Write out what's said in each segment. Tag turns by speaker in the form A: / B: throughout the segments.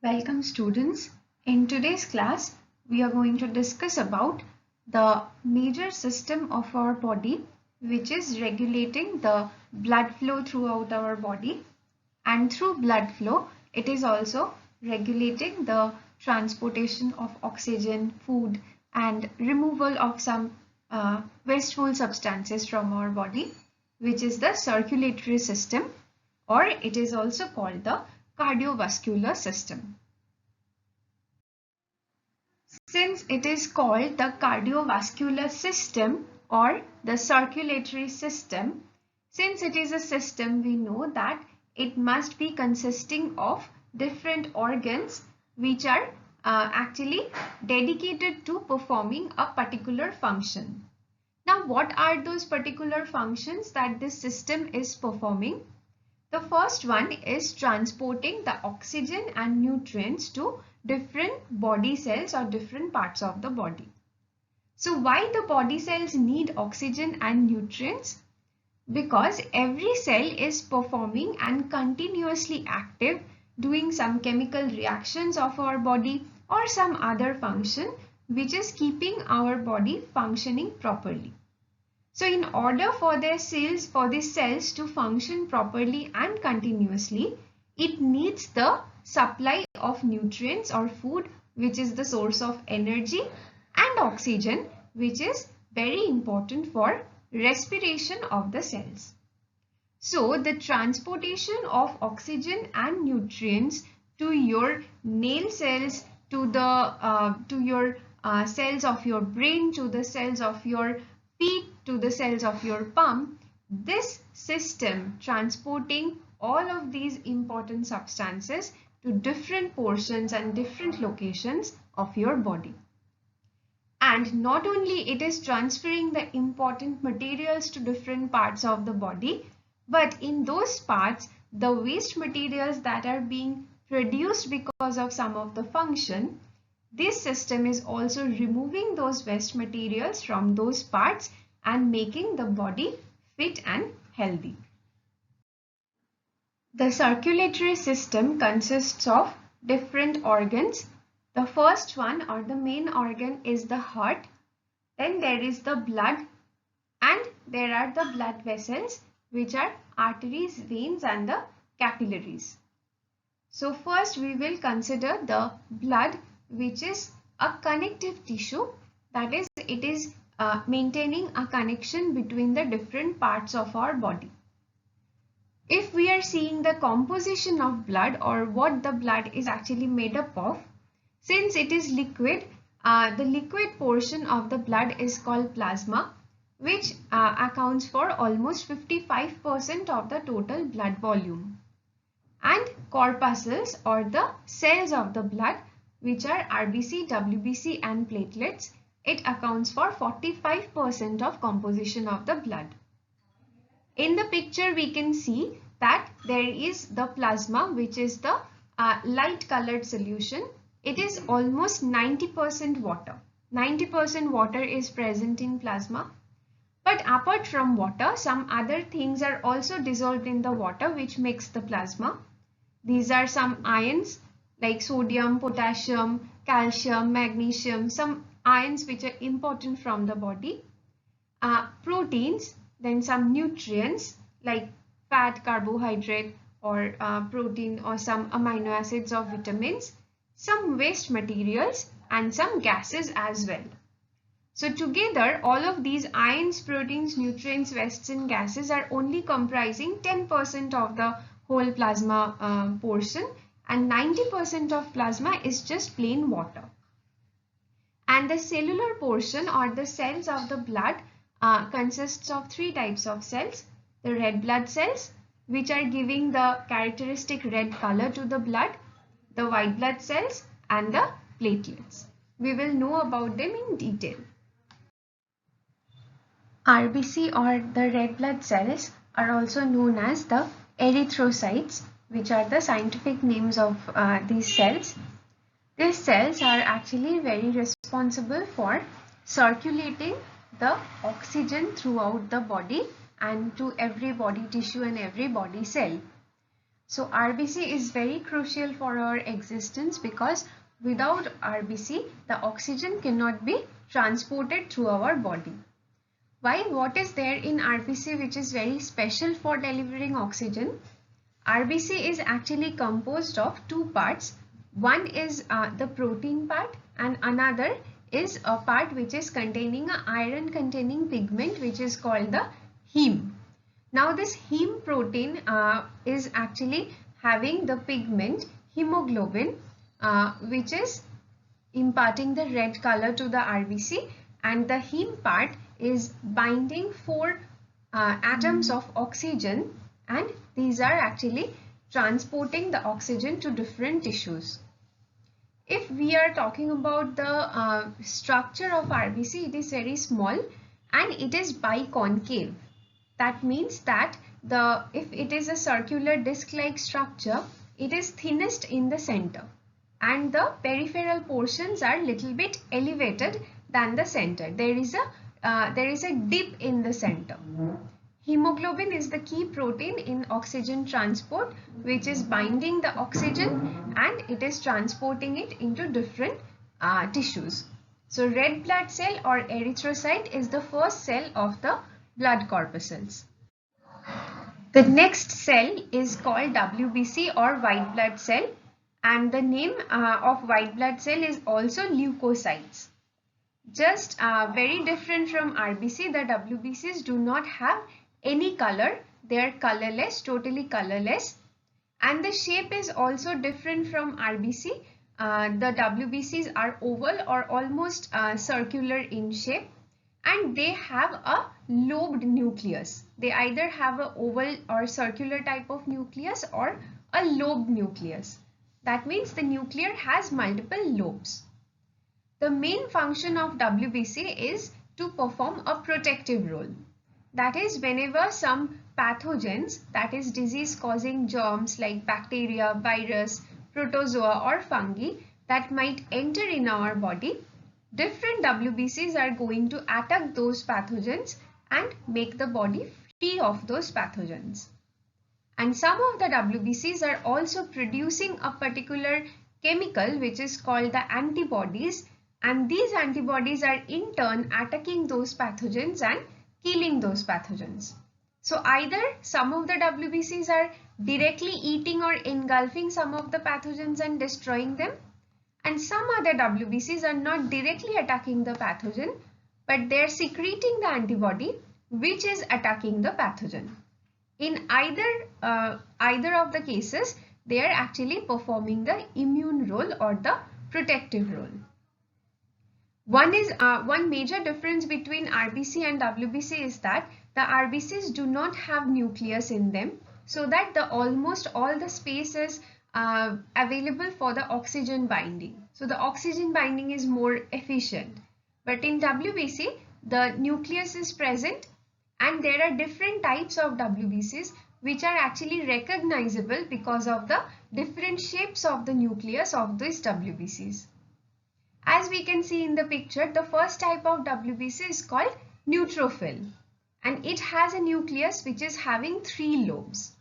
A: Welcome students. In today's class, we are going to discuss about the major system of our body, which is regulating the blood flow throughout our body. And through blood flow, it is also regulating the transportation of oxygen, food, and removal of some wasteful substances from our body, which is the circulatory system, or it is also called the cardiovascular system. Since it is called the cardiovascular system or the circulatory system, since it is a system, we know that it must be consisting of different organs which are actually dedicated to performing a particular function. Now, what are those particular functions that this system is performing? The first one is transporting the oxygen and nutrients to different body cells or different parts of the body. So why the body cells need oxygen and nutrients? Because every cell is performing and continuously active, doing some chemical reactions of our body or some other function which is keeping our body functioning properly. So in order for the cells to function properly and continuously, it needs the supply of nutrients or food, which is the source of energy, and oxygen, which is very important for respiration of the cells. So the transportation of oxygen and nutrients to your nail cells, to your cells of your brain, to the cells of your feet, to the cells of your palm, this system transporting all of these important substances to different portions and different locations of your body. And not only it is transferring the important materials to different parts of the body, but in those parts, the waste materials that are being produced because of some of the function, this system is also removing those waste materials from those parts and making the body fit and healthy. The circulatory system consists of different organs. The first one or the main organ is the heart. Then there is the blood, and there are the blood vessels, which are arteries, veins, and the capillaries. So first we will consider the blood, which is a connective tissue. That is, it is maintaining a connection between the different parts of our body. If we are seeing the composition of blood or what the blood is actually made up of, since it is liquid, the liquid portion of the blood is called plasma, which accounts for almost 55% of the total blood volume. And corpuscles or the cells of the blood, which are RBC, WBC and platelets, it accounts for 45% of composition of the blood. In the picture we can see that there is the plasma, which is the light colored solution. It is almost 90% water. 90% water is present in plasma. But apart from water, some other things are also dissolved in the water which makes the plasma. These are some ions like sodium, potassium, calcium, magnesium, some ions which are important from the body. Proteins, then some nutrients like fat, carbohydrate, or protein, or some amino acids or vitamins, some waste materials, and some gases as well. So together, all of these ions, proteins, nutrients, wastes, and gases are only comprising 10% of the whole plasma portion, and 90% of plasma is just plain water. And the cellular portion or the cells of the blood consists of three types of cells. The red blood cells, which are giving the characteristic red color to the blood, the white blood cells, and the platelets. We will know about them in detail. RBC or the red blood cells are also known as the erythrocytes, which are the scientific names of these cells. These cells are actually very responsible for circulating the oxygen throughout the body and to every body tissue and every body cell. So RBC is very crucial for our existence because without RBC, the oxygen cannot be transported through our body. Why? What is there in RBC which is very special for delivering oxygen? RBC is actually composed of two parts. One is the protein part and another is a part which is containing an iron containing pigment which is called the heme. Now this heme protein is actually having the pigment hemoglobin which is imparting the red color to the RBC, and the heme part is binding four atoms of oxygen, and these are actually transporting the oxygen to different tissues. If we are talking about the structure of RBC, it is very small and it is biconcave. That means that if it is a circular disc-like structure, it is thinnest in the center and the peripheral portions are little bit elevated than the center. There is a dip in the center. Hemoglobin is the key protein in oxygen transport, which is binding the oxygen and it is transporting it into different tissues. So red blood cell or erythrocyte is the first cell of the blood corpuscles. The next cell is called WBC or white blood cell, and the name of white blood cell is also leukocytes. Just very different from RBC, the WBCs do not have any color. They are colorless, totally colorless, and the shape is also different from RBC. The WBCs are oval or almost circular in shape, and they have a lobed nucleus. They either have an oval or circular type of nucleus or a lobed nucleus. That means the nucleus has multiple lobes. The main function of WBC is to perform a protective role. That is, whenever some pathogens, that is disease causing germs like bacteria, virus, protozoa or fungi that might enter in our body, different WBCs are going to attack those pathogens and make the body free of those pathogens. And some of the WBCs are also producing a particular chemical which is called the antibodies, and these antibodies are in turn attacking those pathogens and killing those pathogens. So either some of the WBCs are directly eating or engulfing some of the pathogens and destroying them, and some other WBCs are not directly attacking the pathogen, but they are secreting the antibody which is attacking the pathogen. In either of the cases, they are actually performing the immune role or the protective role. One major difference between RBC and WBC is that the RBCs do not have nucleus in them, so that almost all the space is available for the oxygen binding. So the oxygen binding is more efficient. But in WBC, the nucleus is present, and there are different types of WBCs which are actually recognizable because of the different shapes of the nucleus of these WBCs. As we can see in the picture, the first type of WBC is called neutrophil, and it has a nucleus which is having 3 lobes.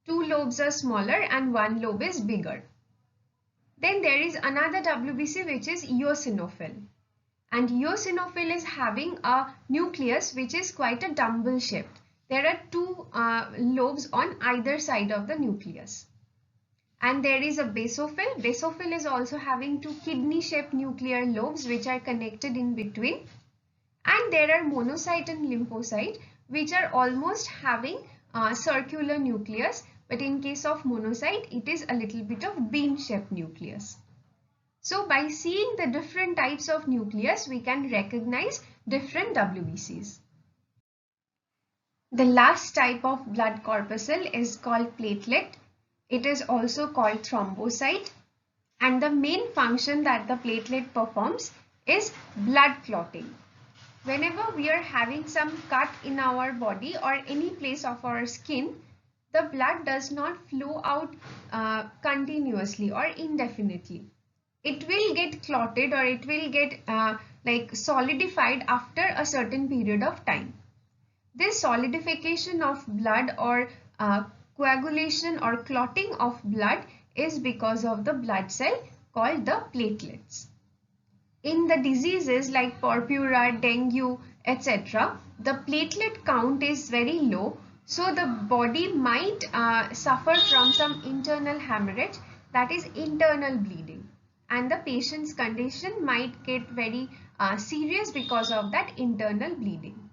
A: 2 lobes are smaller and 1 lobe is bigger. Then there is another WBC which is eosinophil, and eosinophil is having a nucleus which is quite a dumbbell shaped. There are 2 lobes on either side of the nucleus. And there is a basophil. Basophil is also having 2 kidney-shaped nuclear lobes which are connected in between. And there are monocyte and lymphocyte which are almost having a circular nucleus, but in case of monocyte, it is a little bit of bean-shaped nucleus. So by seeing the different types of nucleus, we can recognize different WBCs. The last type of blood corpuscle is called platelet. It is also called thrombocyte, and the main function that the platelet performs is blood clotting. Whenever we are having some cut in our body or any place of our skin, the blood does not flow out continuously or indefinitely. It will get clotted, or it will get solidified after a certain period of time. This solidification of blood or coagulation or clotting of blood is because of the blood cell called the platelets. In the diseases like purpura, dengue, etc., the platelet count is very low, so the body might suffer from some internal hemorrhage, that is internal bleeding, and the patient's condition might get very serious because of that internal bleeding.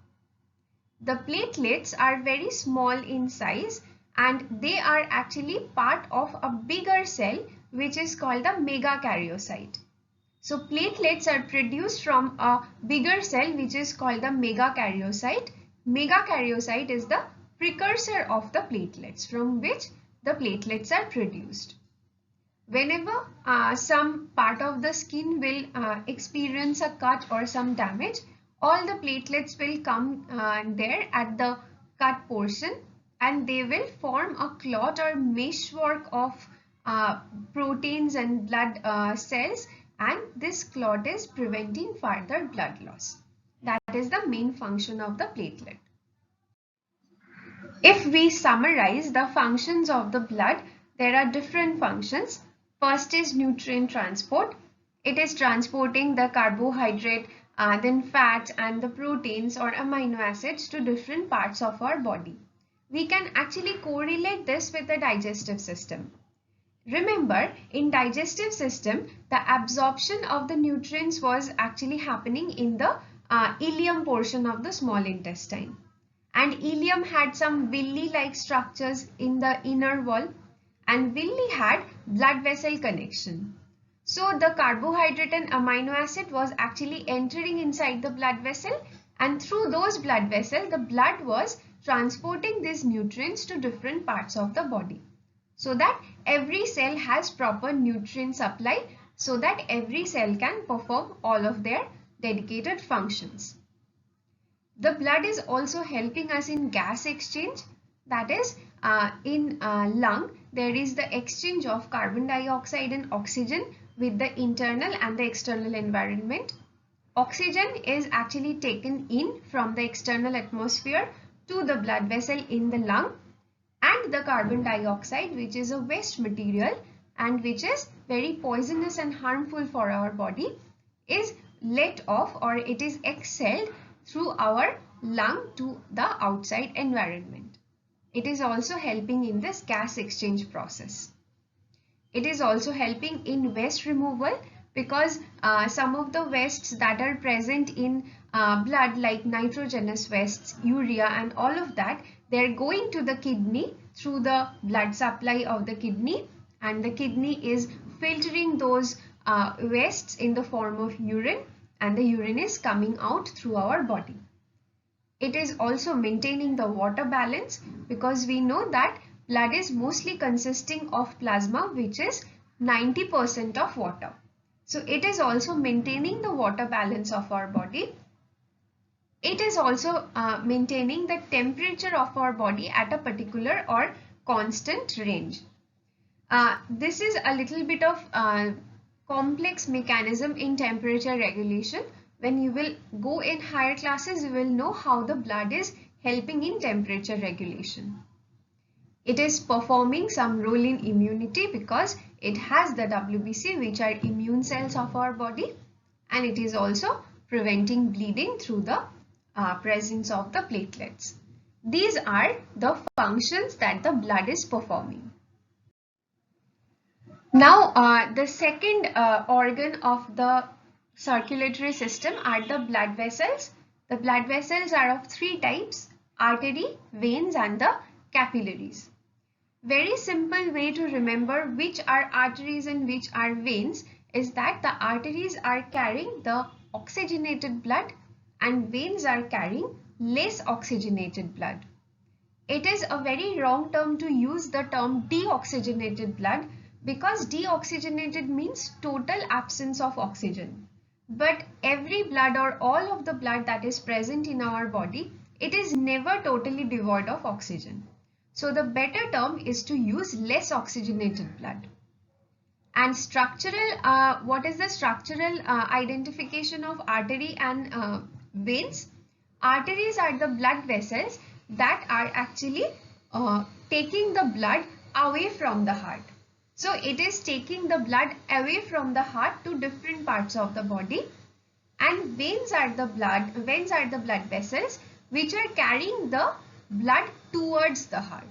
A: The platelets are very small in size and they are actually part of a bigger cell which is called the megakaryocyte. So platelets are produced from a bigger cell which is called the megakaryocyte. Megakaryocyte is the precursor of the platelets from which the platelets are produced. Whenever some part of the skin will experience a cut or some damage, all the platelets will come there at the cut portion and they will form a clot or meshwork of proteins and blood cells, and this clot is preventing further blood loss. That is the main function of the platelet. If we summarize the functions of the blood, there are different functions. First is nutrient transport. It is transporting the carbohydrate, then fats and the proteins or amino acids to different parts of our body. We can actually correlate this with the digestive system. Remember, in digestive system, the absorption of the nutrients was actually happening in the ileum portion of the small intestine. And ileum had some villi-like structures in the inner wall, and villi had blood vessel connection. So the carbohydrate and amino acid was actually entering inside the blood vessel, and through those blood vessels, the blood was transporting these nutrients to different parts of the body, so that every cell has proper nutrient supply, so that every cell can perform all of their dedicated functions. The blood is also helping us in gas exchange, that is in lung there is the exchange of carbon dioxide and oxygen with the internal and the external environment. Oxygen is actually taken in from the external atmosphere to the blood vessel in the lung, and the carbon dioxide, which is a waste material and which is very poisonous and harmful for our body, is let off or it is exhaled through our lung to the outside environment. It is also helping in this gas exchange process. It is also helping in waste removal, because some of the wastes that are present in blood like nitrogenous wastes, urea and all of that, they are going to the kidney through the blood supply of the kidney, and the kidney is filtering those wastes in the form of urine, and the urine is coming out through our body. It is also maintaining the water balance, because we know that blood is mostly consisting of plasma, which is 90% of water. So it is also maintaining the water balance of our body. It is also maintaining the temperature of our body at a particular or constant range. This is a little bit of complex mechanism in temperature regulation. When you will go in higher classes, you will know how the blood is helping in temperature regulation. It is performing some role in immunity, because it has the WBC, which are immune cells of our body, and it is also preventing bleeding through the presence of the platelets. These are the functions that the blood is performing. Now, the second organ of the circulatory system are the blood vessels. The blood vessels are of three types: artery, veins and the capillaries. Very simple way to remember which are arteries and which are veins is that the arteries are carrying the oxygenated blood and veins are carrying less oxygenated blood. It is a very wrong term to use the term deoxygenated blood, because deoxygenated means total absence of oxygen. But every blood or all of the blood that is present in our body, it is never totally devoid of oxygen. So the better term is to use less oxygenated blood. And structural, what is the structural identification of artery and veins? Arteries are the blood vessels that are actually taking the blood away from the heart. So it is taking the blood away from the heart to different parts of the body, and veins are the blood vessels which are carrying the blood towards the heart.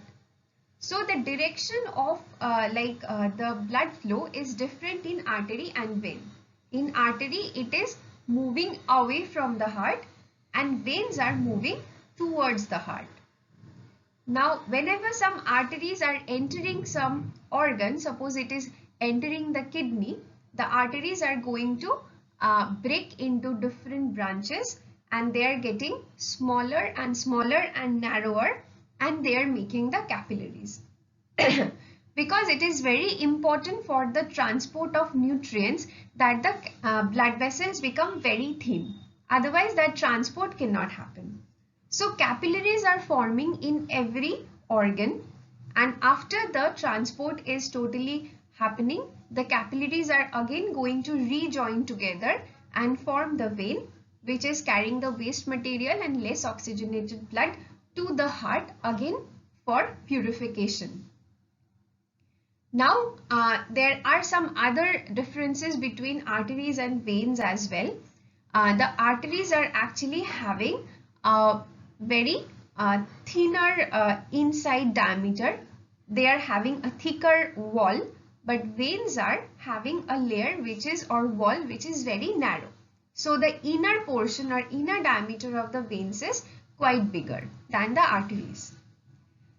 A: So the direction of the blood flow is different in artery and vein. In artery, it is moving away from the heart, and veins are moving towards the heart. Now, whenever some arteries are entering some organ, suppose it is entering the kidney, the arteries are going to break into different branches, and they are getting smaller and smaller and narrower, and they are making the capillaries. Because it is very important for the transport of nutrients that the blood vessels become very thin. Otherwise, that transport cannot happen. So capillaries are forming in every organ, and after the transport is totally happening, the capillaries are again going to rejoin together and form the vein, which is carrying the waste material and less oxygenated blood to the heart again for purification. Now, there are some other differences between arteries and veins as well. The arteries are actually having a very thinner inside diameter. They are having a thicker wall, but veins are having a layer which is, or wall, which is very narrow. So the inner portion or inner diameter of the veins is quite bigger than the arteries.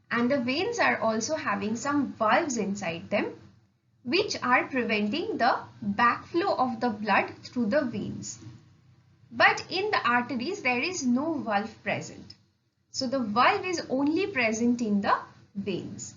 A: And the veins are also having some valves inside them, which are preventing the backflow of the blood through the veins. But in the arteries, there is no valve present. So the valve is only present in the veins.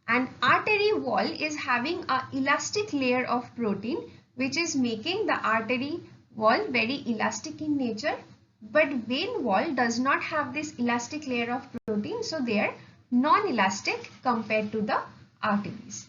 A: And artery wall is having an elastic layer of protein, which is making the artery wall very elastic in nature. But vein wall does not have this elastic layer of protein, so they are non-elastic compared to the arteries.